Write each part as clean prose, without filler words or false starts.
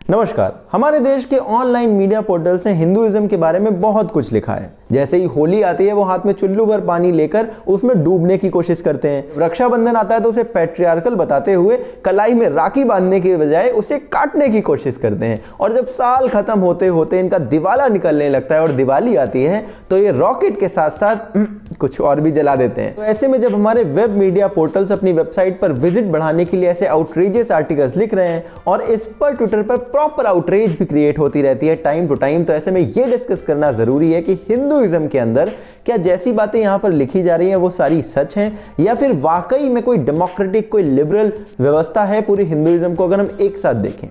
नमस्कार। हमारे देश के ऑनलाइन मीडिया पोर्टल्स ने हिंदुइज्म के बारे में बहुत कुछ लिखा है। जैसे ही होली आती है वो हाथ में चुल्लू भर पानी लेकर उसमें डूबने की कोशिश करते हैं। रक्षाबंधन आता है तो उसे पैट्रियार्कल बताते हुए कलाई में राखी बांधने के बजाय उसे काटने की कोशिश करते हैं। और जब साल खत्म होते होते इनका दिवाला निकलने लगता है और दिवाली आती है तो ये रॉकेट के साथ साथ कुछ और भी जला देते हैं। तो ऐसे में जब हमारे वेब मीडिया पोर्टल्स अपनी वेबसाइट पर विजिट बढ़ाने के लिए ऐसे आउटरेजियस आर्टिकल्स लिख रहे हैं और इस पर ट्विटर पर प्रॉपर आउटरेज भी क्रिएट होती रहती है टाइम टू टाइम, तो ऐसे में ये डिस्कस करना जरूरी है कि हिंदुइज्म के अंदर क्या जैसी बातें यहां पर लिखी जा रही हैं वो सारी सच हैं या फिर वाकई में कोई डेमोक्रेटिक, कोई लिबरल व्यवस्था है पूरी हिंदुइज्म को अगर हम एक साथ देखें।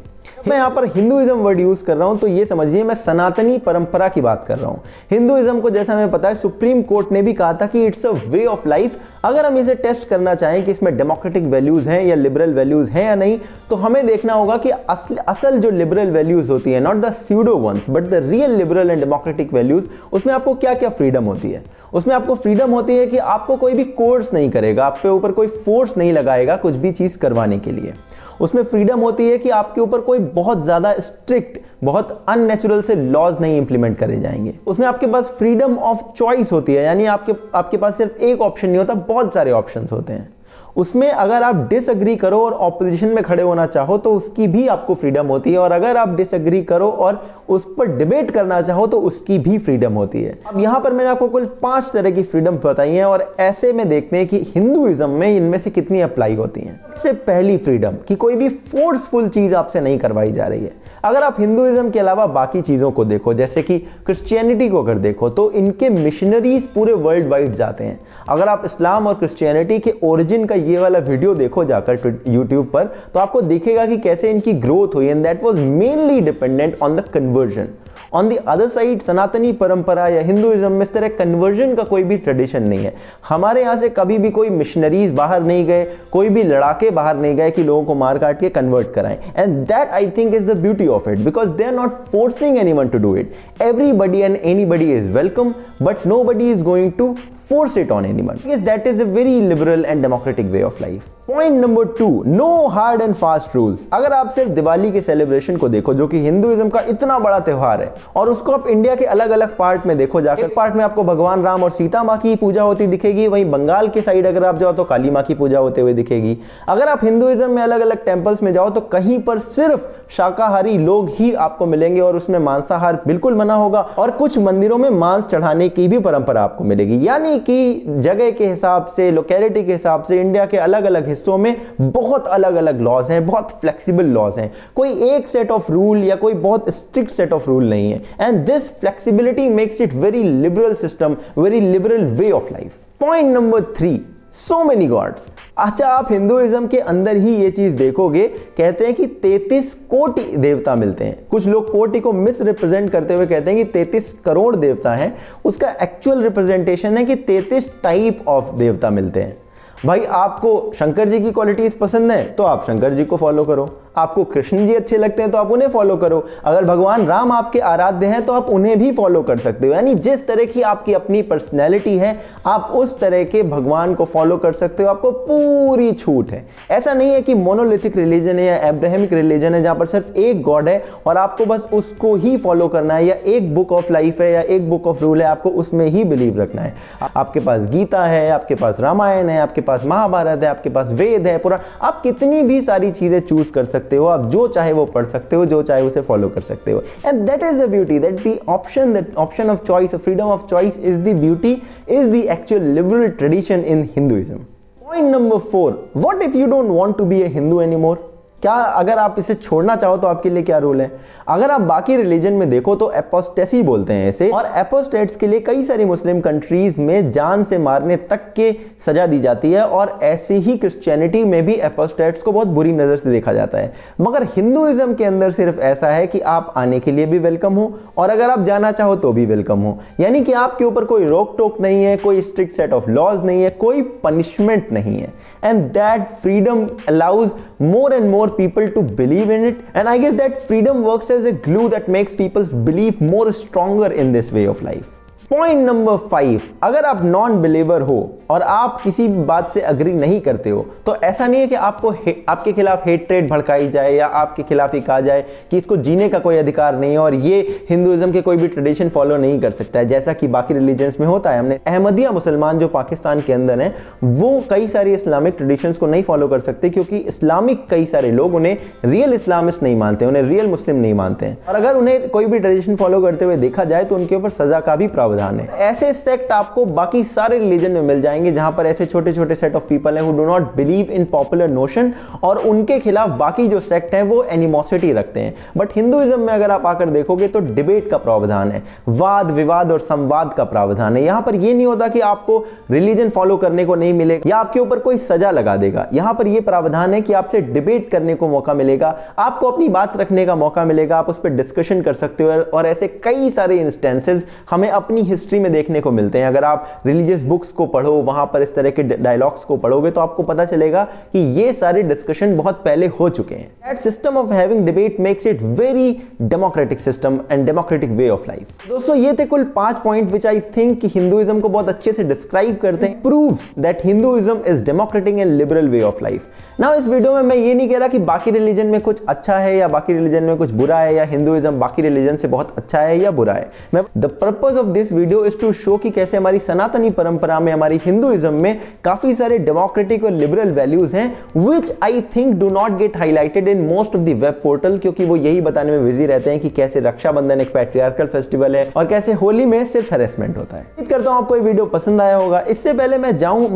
मैं यहाँ पर हिंदुइज्म वर्ड यूज कर रहा हूं तो ये समझिए मैं सनातनी परंपरा की बात कर रहा हूं। हिंदुइज्म को जैसा हमें पता है सुप्रीम कोर्ट ने भी कहा था कि it's a way of life. अगर हम इसे टेस्ट करना चाहें कि इसमें डेमोक्रेटिक वैल्यूज हैं या लिबरल वैल्यूज हैं या नहीं, तो हमें देखना होगा कि असल जो लिबरल वैल्यूज होती है, not the pseudo ones but the real liberal and democratic values, उसमें आपको क्या क्या फ्रीडम होती है। उसमें आपको फ्रीडम होती है कि आपको कोई भी कोर्स नहीं करेगा, आप पे ऊपर कोई फोर्स नहीं लगाएगा कुछ भी चीज करवाने के लिए। उसमें फ्रीडम होती है कि आपके ऊपर कोई बहुत ज्यादा स्ट्रिक्ट, बहुत अननेचुरल से लॉज नहीं इंप्लीमेंट करे जाएंगे। उसमें आपके पास फ्रीडम ऑफ चॉइस होती है, यानी आपके पास सिर्फ एक ऑप्शन नहीं होता, बहुत सारे ऑप्शंस होते हैं। उसमें अगर आप डिसएग्री करो और ऑपोजिशन में खड़े होना चाहो तो उसकी भी आपको फ्रीडम होती है, और अगर आप डिसएग्री करो और उस पर डिबेट करना चाहो तो उसकी भी फ्रीडम होती है। अब यहां पर मैंने आपको कुल 5 तरह की फ्रीडम बताई है और ऐसे में देखते हैं कि हिंदुइज्म में इनमें से कितनी अप्लाई होती हैं। सबसे पहली फ्रीडम कि कोई भी फोर्सफुल चीज आपसे नहीं करवाई जा रही है। अगर आप हिंदुइज्म के अलावा बाकी चीजों को देखो, जैसे कि क्रिश्चियनिटी को अगर देखो तो इनके मिशनरीज पूरे वर्ल्ड वाइड जाते हैं। अगर आप इस्लाम और क्रिश्चियनिटी के ओरिजिन का ये वाला वीडियो देखो जाकर यूट्यूब पर, तो आपको दिखेगा कि कैसे इनकी ग्रोथ हुई, and that was mainly dependent on the conversion. On the other side सनातनी परंपरा या हिंदुइज्म में इस तरह कन्वर्जन का कोई भी ट्रेडिशन नहीं है। हमारे यहाँ से कभी भी कोई मिशनरीज बाहर नहीं गए, कोई भी लड़ाके बाहर नहीं गए कि लोगों को मार काट के कन्वर्ट कराएं। And that I think is the beauty of it, because they are not forcing anyone to do it. Everybody and anybody is welcome, but nobody is going to force it on anyone, because that is a very liberal and democratic way of life. Point number 2, no hard and fast rules. अगर आप सिर्फ दिवाली के celebration को देखो जो कि Hinduism का इतना बड़ा त्योहार है, और उसको आप इंडिया के अलग अलग पार्ट में देखो जाकर, एक पार्ट में आपको भगवान राम और सीता माँ की पूजा होती दिखेगी, वहीं बंगाल के साइड अगर आप जाओ तो काली माँ की पूजा होते हुए दिखेगी। अगर आप हिंदुइज्म में अलग अलग टेम्पल्स में जाओ तो कहीं पर सिर्फ शाकाहारी लोग ही आपको मिलेंगे और उसमें मांसाहार बिल्कुल मना होगा, और कुछ मंदिरों में मांस चढ़ाने की भी परंपरा आपको मिलेगी। यानी कि जगह के हिसाब से, लोकेलिटी के हिसाब से इंडिया के अलग अलग हिस्सों में बहुत अलग अलग लॉज हैं, बहुत फ्लेक्सिबल लॉज हैं। कोई एक सेट ऑफ रूल या कोई बहुत स्ट्रिक्ट सेट ऑफ रूल नहीं है, and this flexibility makes it very liberal system, very liberal way of life. Point number 3, so many God's. अच्छा, आप हिंदुइज्म के अंदर ही ये चीज देखोगे, कहते हैं कि 33 कोटि देवता मिलते हैं। कुछ लोग कोटि को मिस रिप्रेजेंट करते हुए कहते हैं कि 33 करोड़ देवता हैं। उसका एक्चुअल रिप्रेजेंटेशन है कि 33 टाइप ऑफ देवता मिलते हैं। भाई, आपको शंकर जी की क्वालिटीज पसंद है तो आप शंकर जी को फॉलो करो, आपको कृष्ण जी अच्छे लगते हैं तो आप उन्हें फॉलो करो, अगर भगवान राम आपके आराध्य हैं तो आप उन्हें भी फॉलो कर सकते हो। यानी जिस तरह की आपकी अपनी पर्सनैलिटी है आप उस तरह के भगवान को फॉलो कर सकते हो, आपको पूरी छूट है। ऐसा नहीं है कि मोनोलिथिक रिलीजन है या एब्राहमिक रिलीजन है जहां पर सिर्फ एक गॉड है और आपको बस उसको ही फॉलो करना है, या एक बुक ऑफ लाइफ है या एक बुक ऑफ रूल है, आपको उसमें ही बिलीव रखना है। आपके पास गीता है, आपके पास रामायण है, आपके पास महाभारत है, आपके पास वेद है, पुराण, आप कितनी भी सारी चीजें चूज कर सकते हो, आप जो चाहे वो पढ़ सकते हो, जो चाहे उसे फॉलो कर सकते हो। And that is the beauty, that the option of choice, freedom of choice is the beauty, is the actual liberal tradition in Hinduism. Point number 4, what if you don't want to be a Hindu anymore. क्या अगर आप इसे छोड़ना चाहो तो आपके लिए क्या रूल है। अगर आप बाकी रिलीजन में देखो तो एपोस्टेसी बोलते हैं इसे, और एपोस्टेट्स के लिए कई सारी मुस्लिम कंट्रीज में जान से मारने तक के सजा दी जाती है, और ऐसे ही क्रिश्चियनिटी में भी एपोस्टेट्स को बहुत बुरी नजर से देखा जाता है। मगर हिंदुइज्म के अंदर सिर्फ ऐसा है कि आप आने के लिए भी वेलकम हो, और अगर आप जाना चाहो तो भी वेलकम हो। यानी कि आपके ऊपर कोई रोक टोक नहीं है, कोई स्ट्रिक्ट सेट ऑफ लॉज नहीं है, कोई पनिशमेंट नहीं है। And that freedom allows more and more people to believe in it, and I guess that freedom works as a glue that makes people's belief more stronger in this way of life. Point number 5, अगर आप non believer हो और आप किसी बात से agree नहीं करते हो तो ऐसा नहीं है कि आपके खिलाफ हेट्रेड भड़काई जाए या आपके खिलाफ ही कहा जाए कि इसको जीने का कोई अधिकार नहीं है और ये हिंदुइज्म के कोई भी ट्रेडिशन फॉलो नहीं कर सकता है, जैसा कि बाकी रिलीजन्स में होता है। हमने अहमदिया मुसलमान जो पाकिस्तान के अंदर हैं वो कई सारी इस्लामिक ट्रेडिशंस को नहीं फॉलो कर सकते क्योंकि इस्लामिक कई सारे लोग उन्हें रियल इस्लामिस्ट नहीं मानते, उन्हें रियल मुस्लिम नहीं मानते हैं और अगर उन्हें कोई भी ट्रेडिशन फॉलो करते हुए देखा जाए तो उनके ऊपर सजा का भी प्रावधान है। ऐसे सेक्ट आपको बाकी सारे रिलीजन में मिल जाएंगे जहां पर ऐसे छोटे छोटे सेट ऑफ पीपल हैं who do not believe in popular notion और उनके खिलाफ बाकी जो सेक्ट हैं वो एनिमोसिटी रखते हैं। बट हिंदुइज्म में अगर आप आकर देखोगे तो डिबेट का प्रावधान है, वाद विवाद और संवाद का प्रावधान है। यहां पर यह नहीं होता कि आपको रिलीजन फॉलो करने को नहीं मिलेगा या आपके ऊपर कोई सजा लगा देगा। यहां पर यह प्रावधान है कि आपसे डिबेट करने को मौका मिलेगा, आपको अपनी बात रखने का मौका मिलेगा, आप उस पर डिस्कशन कर सकते हो और ऐसे कई सारे इंस्टेंसेस हमें अपनी हिस्ट्री में देखने को मिलते हैं। अगर आप रिलीजियस बुक्स को पढ़ो, वहां पर इस तरह के डायलॉग्स को पढ़ोगे तो आपको पता चलेगा कि ये सारे डिस्कशन बहुत पहले हो चुके हैं। That system of having debate makes it very democratic system and democratic way of life. दोस्तों ये थे कुल 5 पॉइंट विच आई थिंक कि हिंदुइज्म को बहुत अच्छे से डिस्क्राइब करते हैं, proves that Hinduism is democratic and liberal way of life. Now इस वीडियो में मैं ये नहीं कह रहा कि बाकी रिलीजन में कुछ अच्छा है या बाकी रिलीजन में कुछ बुरा है या हिंदुइज्म बाकी रिलीजन से बहुत अच्छा है या बुरा है। The purpose of this video is to show कि कैसे हमारी सनातनी परंपरा में, हमारी हिंदुइज्म में काफी सारे डेमोक्रेटिक और लिबरल वैल्यूज हैं which I think do not gate highlighted in most of the web portal, क्योंकि वो यही बताने में बिजी रहते हैं कि कैसे रक्षाबंधन एक पैट्रियार्कल फेस्टिवल है और कैसे होली में सिर्फ हैरेसमेंट होता है। उम्मीद करता हूं आपको ये वीडियो पसंद आया होगा। इससे पहले मैं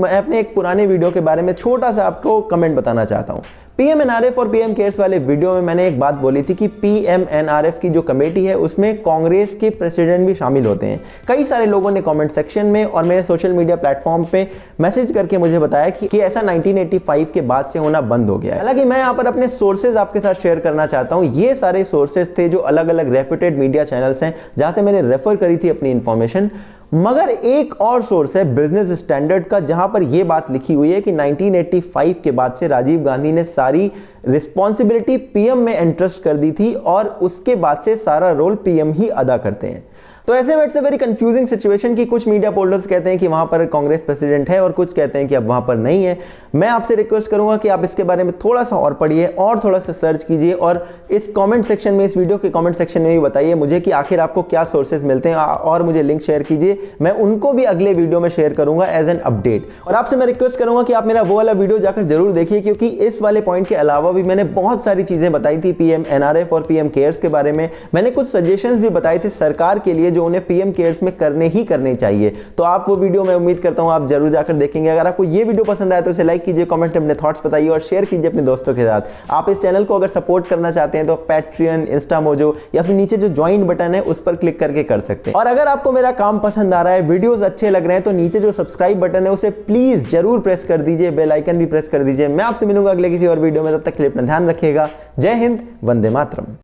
अपने एक पुराने वीडियो के बारे में छोटा सा आपको कमेंट बताना चाहता हूं। पीएमएनआरएफ और पीएम केयर्स वाले वीडियो में मैंने एक बात बोली थी कि पीएमएनआरएफ की जो कमेटी है उसमें कांग्रेस के प्रेसिडेंट भी शामिल होते हैं। कई सारे लोगों ने कमेंट सेक्शन में और मेरे सोशल मीडिया प्लेटफॉर्म पे मैसेज करके मुझे बताया कि ऐसा 1985 के बाद से होना बंद हो गया है। हालांकि मैं यहाँ पर अपने सोर्सेज आपके साथ शेयर करना चाहता हूँ। ये सारे सोर्सेज थे जो अलग अलग रेप्यूटेड मीडिया चैनल्स हैं जहां से मैंने रेफर करी थी अपनी इंफॉर्मेशन। मगर एक और सोर्स है बिजनेस स्टैंडर्ड का, जहां पर यह बात लिखी हुई है कि 1985 के बाद से राजीव गांधी ने सारी रिस्पॉन्सिबिलिटी पीएम में एंट्रस्ट कर दी थी और उसके बाद से सारा रोल पीएम ही अदा करते हैं। तो ऐसे में it's a very confusing situation कि कुछ मीडिया पोर्टल्स कहते हैं कि वहां पर कांग्रेस प्रेसिडेंट है और कुछ कहते हैं कि अब वहां पर नहीं है। मैं आपसे रिक्वेस्ट करूंगा कि आप इसके बारे में थोड़ा सा और पढ़िए और थोड़ा सा सर्च कीजिए और इस कमेंट सेक्शन में, इस वीडियो के कमेंट सेक्शन में भी बताइए मुझे कि आखिर आपको क्या सोर्सेज मिलते हैं और मुझे लिंक शेयर कीजिए। मैं उनको भी अगले वीडियो में शेयर करूंगा एज एन अपडेट। और आपसे मैं रिक्वेस्ट करूंगा कि आप मेरा वो वाला वीडियो जाकर जरूर देखिए, क्योंकि इस वाले पॉइंट के अलावा भी मैंने बहुत सारी चीजें बताई थी पीएमएनआरएफ और पीएम केयर्स के बारे में। मैंने कुछ सजेशंस भी बताए थे सरकार के लिए जो उन्हें पीएम केयर्स में करने चाहिए। तो आप वो वीडियो मैं उम्मीद करता हूं आप जरूर जाकर देखेंगे। अगर आपको ये वीडियो पसंद आए तो इसे लाइक कीजिए, कमेंट में अपने थॉट्स बताइए और शेयर कीजिए अपने दोस्तों के साथ। आप इस चैनल को अगर सपोर्ट करना चाहते हैं तो पैट्रियन, इंस्टामोजो या फिर नीचे जो ज्वाइन बटन है उस पर क्लिक करके कर सकते हैं। और अगर आपको मेरा काम पसंद आ रहा है, वीडियोस अच्छे लग रहे हैं तो नीचे जो सब्सक्राइब बटन है उसे प्लीज जरूर प्रेस कर दीजिए, बेल आइकन भी प्रेस कर दीजिए। मैं आपसे मिलूंगा अगले किसी और वीडियो में, तब तक के लिए अपना ध्यान रखिएगा। जय हिंद, वंदे मातरम।